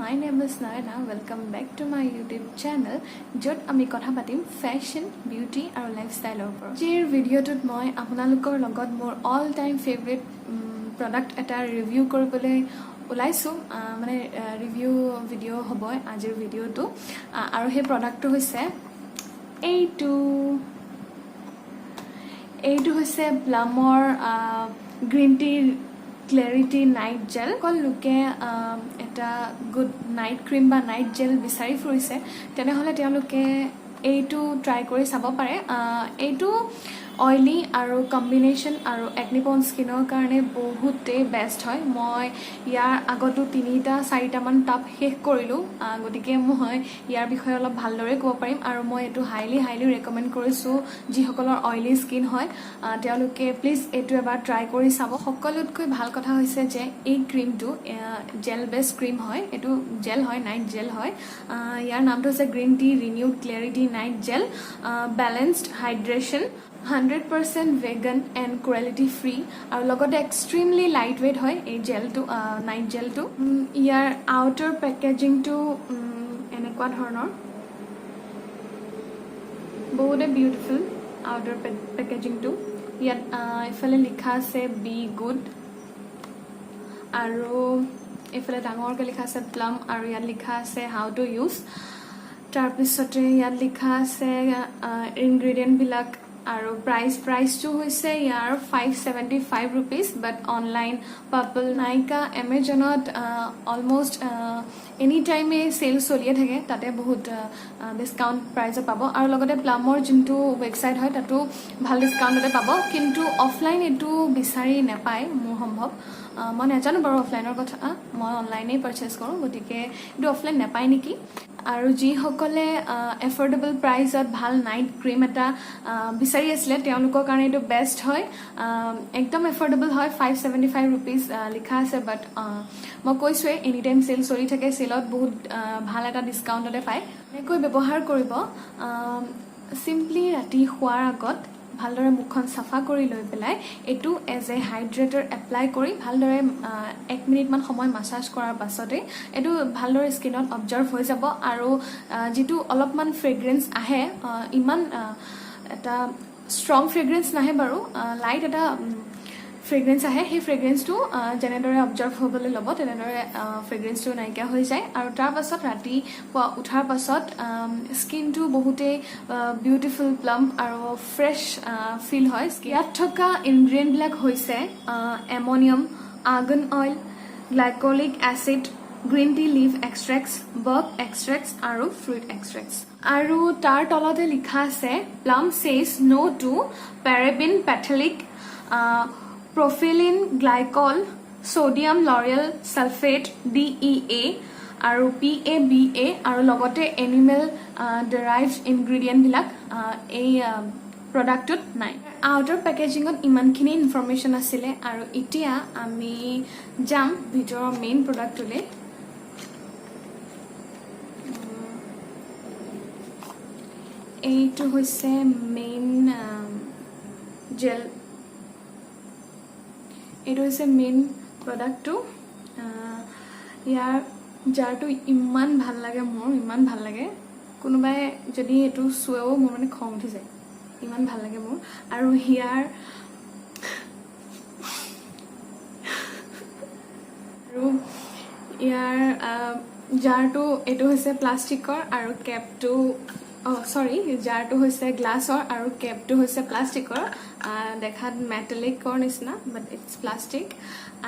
my name is Nayana. Welcome back to my YouTube channel. Jot ami kotha patim fashion, beauty aru lifestyle over. Jir video tut moi apunalukor logot mor all time favorite product eta review koribole ulaisu mane review video hoboy ajir video tu aru he product tu hoise এইটো হৈছে প্লামৰ green tea clarity night gel কল লোকে এটা good night cream বা night gel বিচাৰি ফুৰিছে তেনেহলে তেওঁলোকে এইটো ট্ৰাই কৰি চাব পাৰে এইটো অইলি আৰু কম্বিনেশ্যন আৰু একনি প্ৰন স্কিনৰ কাৰণে বহুতে বেষ্ট হয় মই ইয়াৰ আগতো 3টা 4টা মান টাব শেষ কৰিলো গতিকে মই ইয়াৰ বিষয়ে অলপ ভালদৰে ক'ব পাৰিম আৰু মই এটো হাইলি ৰেকমেন্ড কৰিছো যিসকলৰ অইলি স্কিন হয় তেওঁলোকে প্লিজ এটো এবাৰ ট্ৰাই কৰি চাব সকলোতকৈ ভাল কথা হৈছে যে এই ক্ৰীমটো জেল বেস ক্ৰীম হয় এটো জেল হয় নাইট জেল হয় ইয়াৰ নামটো হৈছে green tea renewed clarity night gel balanced hydration 100% vegan and cruelty free আৰু লগতে extremely lightweight হয় এই জেলটো নাইট জেলটো ইয়াৰ আউটাৰ পেকেজিং টো এনেকুৱা ধৰণৰ বহুত বিউটিফুল আউটাৰ পেকেজিং টো ইয়াত ইফালে লিখা আছে বি গুড আৰু ইফালে ডাঙৰকৈ লিখা আছে প্লাম আৰু ইয়াত লিখা আছে হাউ টু ইউজ তাৰ পিছতে ইয়াত লিখা আছে ইনগ্ৰেডিয়েন্ট বিলাক আৰু প্ৰাইস টো হৈছে ইয়াৰ 575 rupees but online Purple Nykaa Amazonত almost any time সেল চলিয়ে থাকে তাতে বহুত ডিসকাউন্ট প্ৰাইসে পাব আৰু লগতে প্লামৰ যোনটো ওয়েবসাইট হয় তাতো ভাল ডিসকাউন্টতে পাব কিন্তু অফলাইন এটো বিচাৰি নাপায় মোৰ সম্ভৱ মই নাজানো বাৰু অফলাইনৰ কথা মই অনলাইনে পাৰচেজ কৰো গতিকে এটো অফলাইন নাপায় নেকি আৰু যি সকলে এফৰ্ডেবল প্ৰাইসত ভাল নাইট ক্ৰীম এটা বিচাৰি আছিল তেওঁলোকৰ কাৰণে এটো বেষ্ট হয় একদম এফৰ্ডেবল হয় 575 rupees লিখা আছে বাট মই কৈছোৱে এনি টাইম সেল চলি থাকে সেলত বহুত ভাল এটা ডিসকাউন্টতে পায় এনেকৈ ব্যৱহাৰ কৰিব সিম্পলি ৰাতি শুৱাৰ আগত ভালদৰে মুখখন সাফা কৰি লৈ পেলাই এটো এজ এ হাইড্ৰেটৰ এপ্লাই কৰি ভালদৰে 1 মিনিট মান সময় মাসাজ কৰাৰ পাছতে এটো ভালদৰে স্কিনত অবজাৰ্ভ হৈ যাব আৰু যেটো অলপমান ফ্ৰেগ্ৰেন্স আহে ইমান এটা ষ্ট্ৰং ফ্ৰেগ্ৰেন্স নাহে বাৰু লাইট এটা ফ্ৰেগ্ৰেন্স আহে হে ফ্ৰেগ্ৰেন্স টো জেনেদৰে অবজাৰ্ভ হ'বলৈ লব তেনেদৰে ফ্ৰেগ্ৰেন্স টো নাইকা হৈ যায় আৰু তাৰ পাছত ৰাতি উঠাৰ পাছত স্কিন টো বহুতে বিউটিফুল প্লাম্প আৰু ফ্ৰেশ ফিল হয় ইয়াত থকা ইনগ্ৰেডিয়েন্ট বিলাক হৈছে ammonium argan oil glycolic acid green tea leaf extracts bark extracts আৰু ফ্ৰুট এক্সট্ৰেক্টস আৰু তাৰ তলতে লিখা আছে Plum says no to paraben phthalic propylene glycol sodium lauryl sulfate DEA আৰু PABA আৰু লগতে animal derived ingredient বিলাক এই প্ৰডাক্টত নাই আউটাৰ পেকেজিংত ইমানখিনি ইনফৰমেশন আছিল আৰু এতিয়া আমি যাম ভিতৰৰ মেইন প্ৰডাক্টলে এইটো হৈছে মেইন জেল এটো হৈছে মেইন প্ৰডাক্টটো ইয়াৰ জাৰটো ইমান ভাল লাগে মোৰ ইমান ভাল লাগে কোনোবাই যদি এটো সুৱেও মোৰ মানে খং উঠি যায় ইমান ভাল লাগে মোৰ আৰু হিয়াৰ আৰু ইয়াৰ জাৰটো এটো হৈছে প্লাষ্টিকৰ আৰু কেপটো সৰি জাৰটো হৈছে গ্লাছৰ আৰু কেপটো হৈছে প্লাষ্টিকৰ দেখাত মেটালিকৰ নিচিনা বাট ইটস প্লাষ্টিক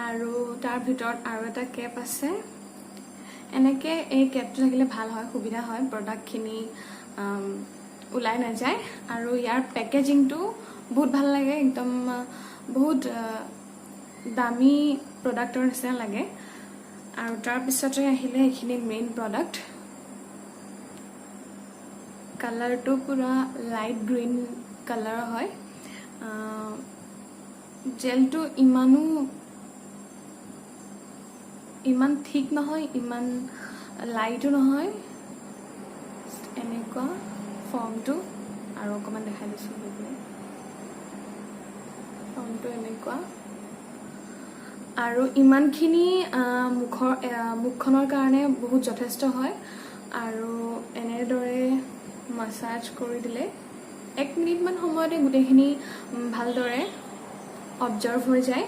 আৰু তাৰ ভিতৰত আৰু এটা কেপ আছে এনেকে এই কেপটো থাকিলে ভাল হয় সুবিধা হয় প্ৰডাক্টখিনি উলাই না যায় আৰু ইয়াৰ পেকেজিংটো বহুত ভাল লাগে একদম বহুত দামী প্ৰডাক্টৰ নিচিনা লাগে আৰু তাৰ পিছতে আহিলে এইখিনি মেইন প্ৰডাক্ট কালাৰ টো পুৰা লাইট গ্ৰীন কালাৰ হয় জেল টো ইমান ঠিক নহয় ইমান লাইটো নহয় এনেকুৱা ফৰ্মটো আৰু অকমান দেখাই দিছো ফৰ্মটো এনেকুৱা আৰু ইমানখিনি মুখখনৰ কাৰণে বহুত যথেষ্ট হয় আৰু এনেদৰে মাছাজ কৰি দিলে 1 মিনিটমান সময়তে গোটেইখিনি ভালদৰে অবজাৰ্ভ হৈ যায়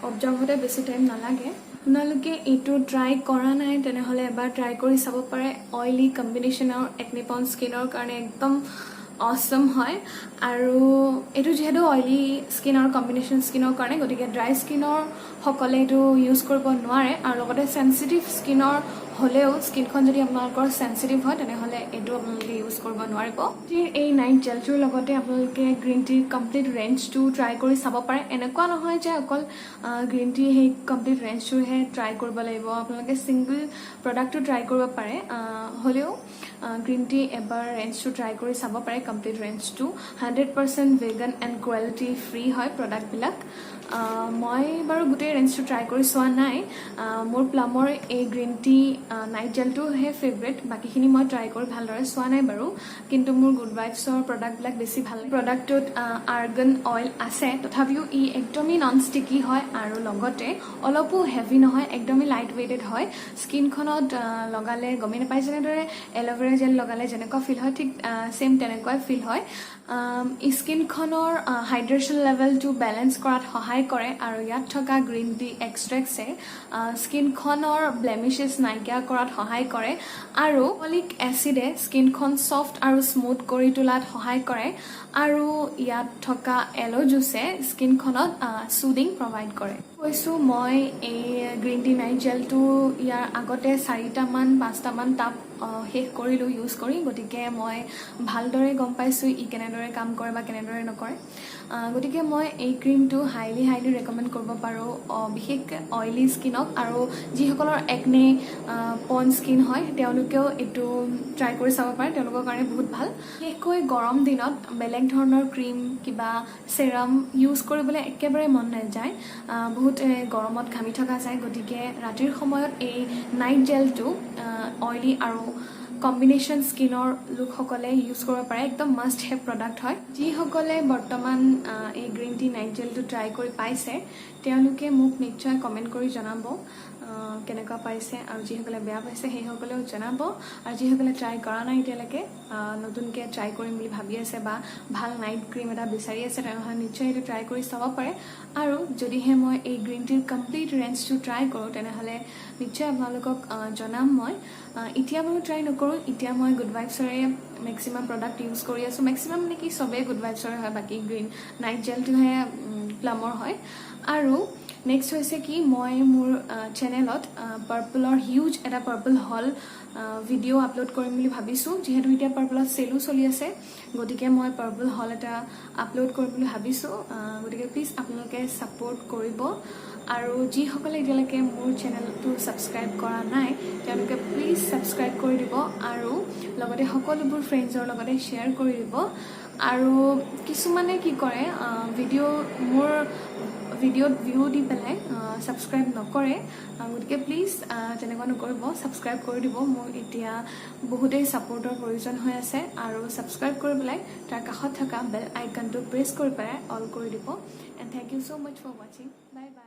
অবজাৰ্ভ হতে বেছি টাইম নালাগে আপোনালোকে এইটো ট্ৰাই কৰা নাই তেনেহলে এবাৰ ট্ৰাই কৰি চাব পাৰে অইলি কম্বিনেশ্যনৰ একনি পন স্কিনৰ কাৰণে একদম অসম হয় আৰু এটো যেহেতু অইলি স্কিনৰ কম্বিনেশ্যন স্কিনৰ কাৰণে গতিকে ড্ৰাই স্কিনৰ সকলে এটো ইউজ কৰিব নোৱাৰে আৰু লগতে সেনসিটিভ স্কিনৰ হলেও স্কিনখন যদি আপোনালোকৰ সেনসিটিভ হয় তেনেহলে এটো আপোনালোকে ইউজ কৰিব নোৱাৰিব এই নাইট জেলটোৰ লগতে আপোনালোকে গ্ৰীণ টি কমপ্লিট ৰেঞ্জটো ট্ৰাই কৰি চাব পাৰে এনেকুৱা নহয় যে অকল গ্ৰীণ টি সেই কমপ্লিট ৰেঞ্জটোহে ট্ৰাই কৰিব লাগিব আপোনালোকে সিঙ্গল প্ৰডাক্টটো ট্ৰাই কৰিব পাৰে হলেও গ্ৰীণ টি এবাৰ ৰেঞ্জটো ট্ৰাই কৰি চাব পাৰে কমপ্লিট ৰেঞ্জটো 100% ভেগান এণ্ড ক্ৰুৱেলটি ফ্ৰী হয় প্ৰডাক্টবিলাক মই বাৰু গোটেই ৰেঞ্জটো ট্ৰাই কৰি চোৱা নাই মোৰ প্লামৰ এই গ্ৰীণ টি নাইট জেলটোহে ফেভৰেট বাকিখিনি মই ট্ৰাই কৰি ভালদৰে চোৱা নাই বাৰু কিন্তু মোৰ গুড ভাইবছৰ প্ৰডাক্টবিলাক বেছি ভাল লাগে প্ৰডাক্টটোত আৰ্গন অইল আছে তথাপিও ই একদমেই নন ষ্টিকি হয় আৰু লগতে অলপো হেভি নহয় একদমেই লাইট ৱেইটেড হয় স্কিনখনত লগালে গমেই নাপায় যেনেদৰে এল'ভেৰা জেল লগালে যেনেকুৱা ফিল হয় ঠিক সেম তেনেকুৱাই ফিল হয় স্কিনখনৰ হাইড্ৰেশ্যন লেভেলটো বেলেঞ্চ কৰাত সহায় কৰে আৰু ইয়াত থকা গ্ৰীণ টি এক্সট্ৰেক্টছে স্কিনখনৰ ব্লেমিশেছ নাইকিয়া কৰাত সহায় কৰে আৰু অলিক এচিডে স্কিনখন সফ্ট আৰু স্মুথ কৰি তোলাত সহায় কৰে আৰু ইয়াত থকা এলো জুচে স্কিনখনত সুদিং প্ৰভাইড কৰে কৈছো মই এই গ্ৰীণ টি নাইট জেলটো ইয়াৰ আগতে 4টামান 5টামান টাপ শেষ কৰিলো ইউজ কৰি গতিকে মই ভালদৰে গম পাইছো ই কেনেদৰে কাম কৰে বা কেনেদৰে নকৰে গতিকে মই এই ক্ৰীমটো হাইলি ৰেকমেণ্ড কৰিব পাৰো বিশেষকৈ অইলি স্কিনক আৰু যিসকলৰ একনে পন স্কিন হয় তেওঁলোকেও এটো ট্ৰাই কৰি চাব পাৰে তেওঁলোকৰ কাৰণে বহুত ভাল বিশেষকৈ গৰম দিনত বেলেগ ধৰণৰ ক্ৰীম কিবা সেৰাম ইউজ কৰিবলৈ একেবাৰে মন নাযায় বহুত গৰমত ঘামি থকা যায় গতিকে ৰাতিৰ সময়ত এই নাইট জেলটো অইলি আৰু কম্বিনেশ্যন স্কিনৰ লোকসকলে ইউজ কৰিব পাৰে একদম মাষ্ট হেভ প্ৰডাক্ট হয় যিসকলে বৰ্তমান এই গ্ৰীণ টি নাইট জেলটো ট্ৰাই কৰি পাইছে তেওঁলোকে মোক নিশ্চয় কমেণ্ট কৰি জনাব কেনেকুৱা পাইছে আৰু যিসকলে বেয়া পাইছে সেইসকলেও জনাব আৰু যিসকলে ট্ৰাই কৰা নাই এতিয়ালৈকে নতুনকৈ ট্ৰাই কৰিম বুলি ভাবি আছে বা ভাল নাইট ক্ৰীম এটা বিচাৰি আছে তেনেহ'লে নিশ্চয় এইটো ট্ৰাই কৰি চাব পাৰে আৰু যদিহে মই এই গ্ৰীণ টিৰ কমপ্লিট ৰেঞ্জটো ট্ৰাই কৰোঁ তেনেহ'লে নিশ্চয় আপোনালোকক জনাম মই এতিয়া বাৰু ট্ৰাই নকৰোঁ এতিয়া মই গুড ভাইবছৰে মেক্সিমাম প্ৰডাক্ট ইউজ কৰি আছোঁ মেক্সিমাম মানে কি চবেই গুড ভাইবছৰে হয় বাকী গ্ৰীণ নাইট জেলটোহে প্লামৰ হয় আৰু নেক্সট হৈছে কি মই মোৰ চেনেলত পাৰ্পলৰ হিউজ এটা পাৰ্পল হল ভিডিঅ' আপলোড কৰিম বুলি ভাবিছোঁ যিহেতু এতিয়া পাৰ্পলত চেলো চলি আছে গতিকে মই পাৰ্পল হল এটা আপলোড কৰিম বুলি ভাবিছোঁ গতিকে প্লিজ আপোনালোকে ছাপোৰ্ট কৰিব আৰু যিসকলে এতিয়ালৈকে মোৰ চেনেলটো ছাবস্ক্ৰাইব কৰা নাই তেওঁলোকে প্লিজ ছাবস্ক্ৰাইব কৰি দিব আৰু লগতে সকলোবোৰ ফ্ৰেণ্ডছৰ লগতে শ্বেয়াৰ কৰি দিব আৰু কিছুমানে কি কৰে মোৰ ভিডিঅ'ত ভিউ দি পেলাই ছাবস্ক্ৰাইব নকৰে গতিকে প্লিজ তেনেকুৱা নকৰিব ছাবস্ক্ৰাইব কৰি দিব মোৰ এতিয়া বহুতেই ছাপোৰ্টৰ প্ৰয়োজন হৈ আছে আৰু ছাবস্ক্ৰাইব কৰি পেলাই তাৰ কাষত থকা বেল আইকনটো প্ৰেছ কৰি পেলাই অল কৰি দিব and thank you so' much for ৱাচিং বাই বাই